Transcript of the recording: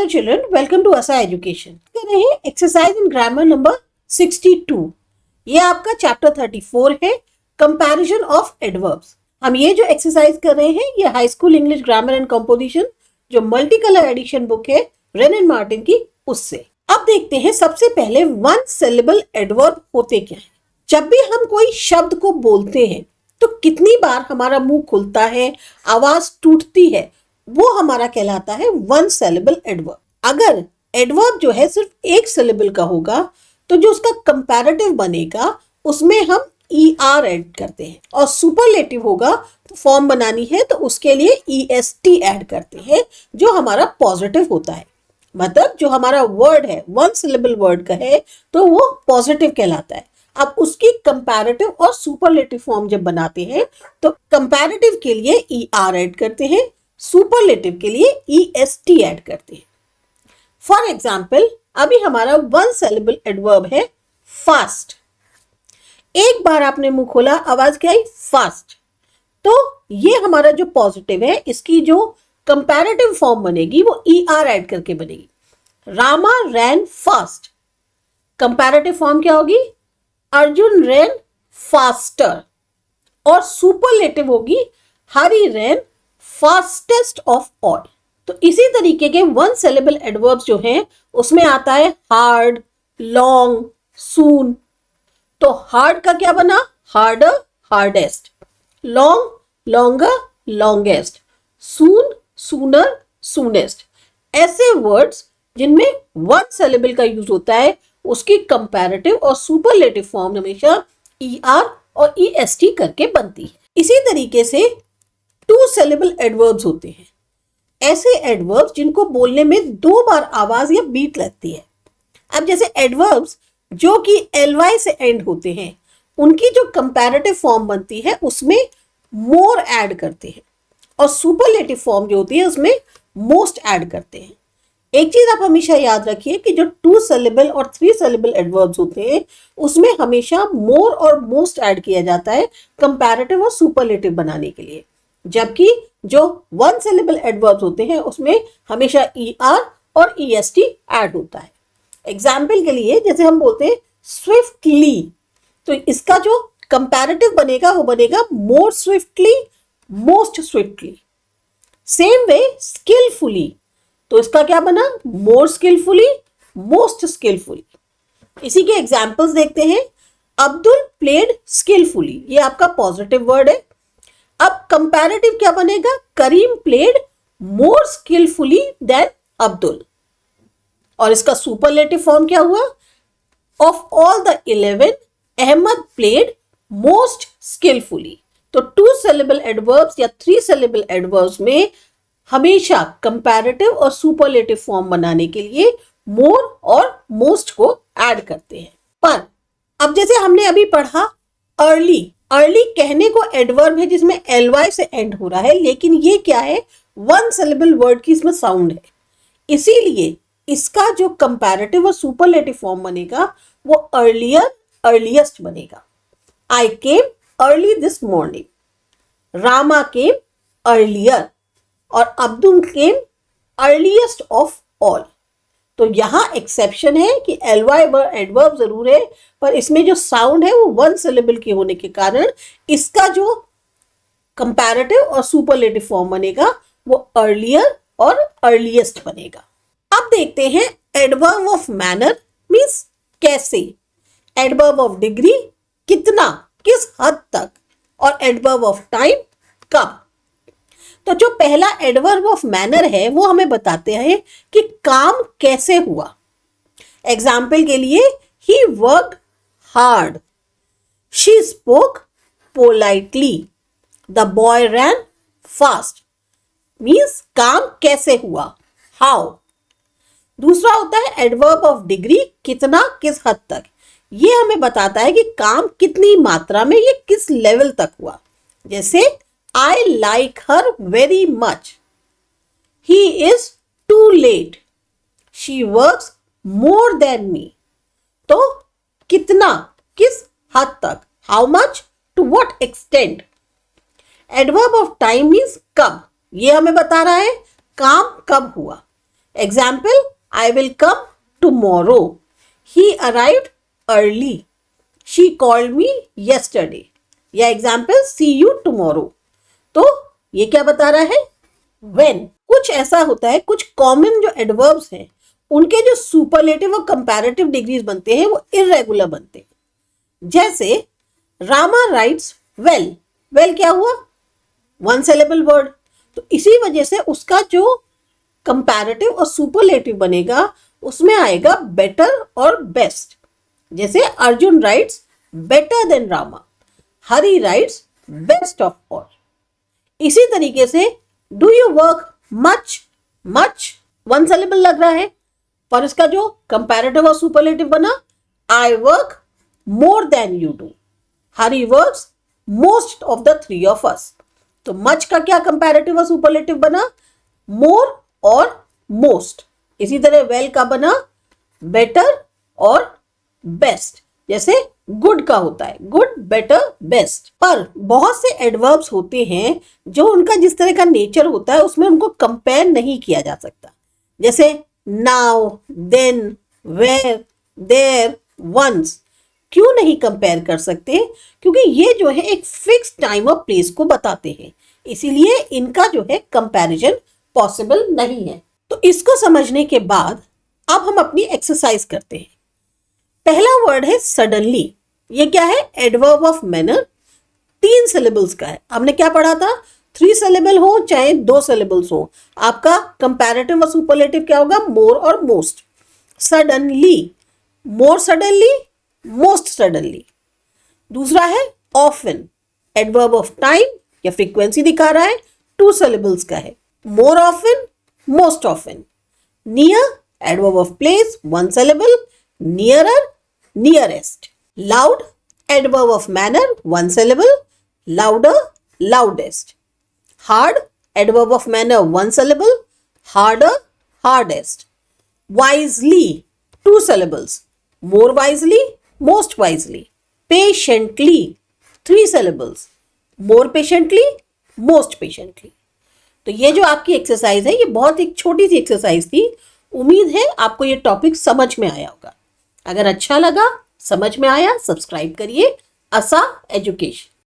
children, welcome to ASA Education. कर रहे हैं एक्सरसाइज इन ग्रामर नंबर 62. ये आपका चैप्टर 34 है, कंपैरिजन ऑफ एडवर्ब्स. हम ये जो एक्सरसाइज कर रहे हैं ये high school English grammar and composition जो मल्टी कलर एडिशन बुक है रेन एंड मार्टिन की, उससे. अब देखते हैं सबसे पहले वन सिलेबल एडवर्ब होते क्या है. जब भी हम कोई शब्द को बोलते हैं तो कितनी बार हमारा मुंह खुलता है, आवाज टूटती है, वो हमारा कहलाता है वन सिलेबल एडवर्ब. अगर एडवर्ब जो है सिर्फ एक सिलेबल का होगा तो जो उसका कंपैरेटिव बनेगा उसमें हम ER ऐड करते हैं, और सुपरलेटिव होगा तो फॉर्म बनानी है तो उसके लिए EST ऐड करते हैं जो हमारा पॉजिटिव होता है. मतलब जो हमारा वर्ड है वन सिलेबल वर्ड का है तो वो पॉजिटिव कहलाता है. अब उसकी कंपैरेटिव और सुपरलेटिव फॉर्म जब बनाते हैं तो कंपैरेटिव के लिए ER ऐड करते हैं, सुपरलेटिव के लिए EST ऐड करते हैं. फॉर एग्जाम्पल अभी हमारा वन सिलेबल एडवर्ब है फास्ट. एक बार आपने मुंह खोला, आवाज क्या आई? फास्ट. तो ये हमारा जो पॉजिटिव है इसकी जो कंपैरेटिव फॉर्म बनेगी वो ER ऐड करके बनेगी. रामा रैन फास्ट. कंपैरेटिव फॉर्म क्या होगी? अर्जुन रैन फास्टर. और सुपरलेटिव होगी हरी रैन फास्टेस्ट ऑफ ऑल. तो इसी तरीके के वन सिलेबल एडवर्ब्स जो हैं उसमें आता है हार्ड, लॉन्ग, सून. तो हार्ड का क्या बना? Harder, hardest. Long, longer, longest. Soon, sooner, soonest. ऐसे वर्ड्स जिनमें वन सिलेबल का यूज होता है उसकी कंपैरेटिव और सुपरलेटिव फॉर्म हमेशा ER और EST करके बनती है. इसी तरीके से टू सिलेबल एडवर्ब्स होते हैं. ऐसे एडवर्ब्स जिनको बोलने में दो बार आवाज या बीट लगती है. अब जैसे एडवर्ब्स जो कि LY से एंड होते हैं उनकी जो कंपैरेटिव फॉर्म बनती है उसमें मोर ऐड करते हैं, और सुपरलेटिव फॉर्म जो होती है उसमें मोस्ट ऐड करते हैं. एक चीज आप हमेशा याद रखिए कि जो टू सिलेबल और थ्री सिलेबल एडवर्ब्स होते हैं उसमें हमेशा मोर और मोस्ट ऐड किया जाता है कंपैरेटिव और सुपरलेटिव बनाने के लिए, जबकि जो वन सिलेबल एडवर्ब्स होते हैं उसमें हमेशा ER और EST ऐड होता है. एग्जाम्पल के लिए जैसे हम बोलते हैं स्विफ्टली, तो इसका जो कंपैरेटिव बनेगा वो बनेगा more swiftly, most swiftly. Same way skilfully, तो इसका क्या बना? More skilfully, most skilfully. इसी के एग्जाम्पल्स देखते हैं. अब्दुल प्लेड स्किलफुली, ये आपका पॉजिटिव वर्ड है. अब कंपैरेटिव क्या बनेगा? Karim played more skilfully than Abdul. और इसका सुपरलेटिव फॉर्म क्या हुआ? Of all the 11 Ahmed played most skilfully. तो टू सिलेबल एडवर्ब्स या थ्री सिलेबल एडवर्ब्स में हमेशा कंपैरेटिव और सुपरलेटिव फॉर्म बनाने के लिए मोर और मोस्ट को ऐड करते हैं. पर अब जैसे हमने अभी पढ़ा अर्ली, अर्ली कहने को एडवर्ब है जिसमें LY से एंड हो रहा है, लेकिन ये क्या है? वन सिलेबल वर्ड की इसमें साउंड है, इसीलिए इसका जो कंपैरेटिव और सुपरलेटिव फॉर्म बनेगा वो अर्लियर, अर्लीस्ट बनेगा. I came early this morning. Rama came earlier और Abdul came earliest of all. तो यहां एक्सेप्शन है कि LY एडवर्ब जरूर है, पर इसमें जो साउंड है वो वन सिलेबल की होने के कारण इसका जो कंपैरेटिव और सुपरलेटिव फॉर्म बनेगा वो अर्लियर और अर्लीस्ट बनेगा. अब देखते हैं एडवर्ब ऑफ मैनर मींस कैसे, एडवर्ब ऑफ डिग्री कितना, किस हद तक, और एडवर्ब ऑफ टाइम कब. तो जो पहला एडवर्ब ऑफ मैनर है वो हमें बताते हैं कि काम कैसे हुआ. एग्जाम्पल के लिए he worked hard, she spoke politely, the boy ran fast. Means काम कैसे हुआ, हाउ. दूसरा होता है एडवर्ब ऑफ डिग्री, कितना, किस हद तक. ये हमें बताता है कि काम कितनी मात्रा में, ये किस लेवल तक हुआ. जैसे I like her very much. He is too late. She works more than me. तो कितना, किस हद तक, how much, to what extent. Adverb of time means कब. ये हमें बता रहा है काम कब हुआ. Example, I will come tomorrow, he arrived early, she called me yesterday. या एग्जाम्पल, सी यू टुमारो. तो ये क्या बता रहा है? when. कुछ ऐसा होता है, कुछ कॉमन जो एडवर्ब्स हैं उनके जो सुपरलेटिव और कंपैरेटिव डिग्रीज बनते हैं वो इर्रेगुलर बनते हैं. जैसे रामा राइट्स वेल. वेल क्या हुआ? One syllable word. तो इसी वजह से उसका जो कंपैरेटिव और सुपरलेटिव बनेगा उसमें आएगा बेटर और बेस्ट. जैसे Arjun rights better than Rama, Hari rights best of all. इसी तरीके से do you work much. Much one syllable लग रहा है, पर इसका जो कंपैरेटिव और सुपरलेटिव बना, I work more than you do, Hari works most of the three of us. तो मच का क्या कंपैरेटिव और सुपरलेटिव बना? मोर और मोस्ट. इसी तरह वेल का बना बेटर और बेस्ट. जैसे गुड का होता है गुड, बेटर, बेस्ट. पर बहुत से एडवर्ब्स होते हैं जो उनका जिस तरह का नेचर होता है उसमें उनको कंपेयर नहीं किया जा सकता. जैसे now, then, where, there, once. क्यों नहीं कंपेयर कर सकते? क्योंकि ये जो है एक फिक्स टाइम और प्लेस को बताते हैं, इसीलिए इनका जो है कंपैरिजन पॉसिबल नहीं है. तो इसको समझने के बाद अब हम अपनी एक्सरसाइज करते हैं. पहला वर्ड है सडनली. ये क्या है? एडवर्ब ऑफ मैनर, 3 सिलेबल्स का है. हमने क्या पढ़ा था? 3 सिलेबल हो चाहे 2 सिलेबल्स हो, आपका कंपैरेटिव और सुपरलेटिव क्या होगा? मोर और मोस्ट. सडनली, मोर सडनली, मोस्ट सडनली. दूसरा है ऑफन. एडवर्ब ऑफ टाइम या फ्रीक्वेंसी दिखा रहा है, 2 सिलेबल्स का है. More often, most often. Near, adverb of place, 1 syllable. Nearer, nearest. Loud, adverb of manner, 1 syllable. Louder, loudest. Hard, adverb of manner, 1 syllable. Harder, hardest. Wisely, 2 syllables. More wisely, most wisely. Patiently, 3 syllables. More patiently, most patiently. तो ये जो आपकी exercise है ये बहुत एक छोटी सी exercise थी. उम्मीद है आपको ये टॉपिक समझ में आया होगा. अगर अच्छा लगा, समझ में आया, सब्सक्राइब करिए असा एजुकेशन.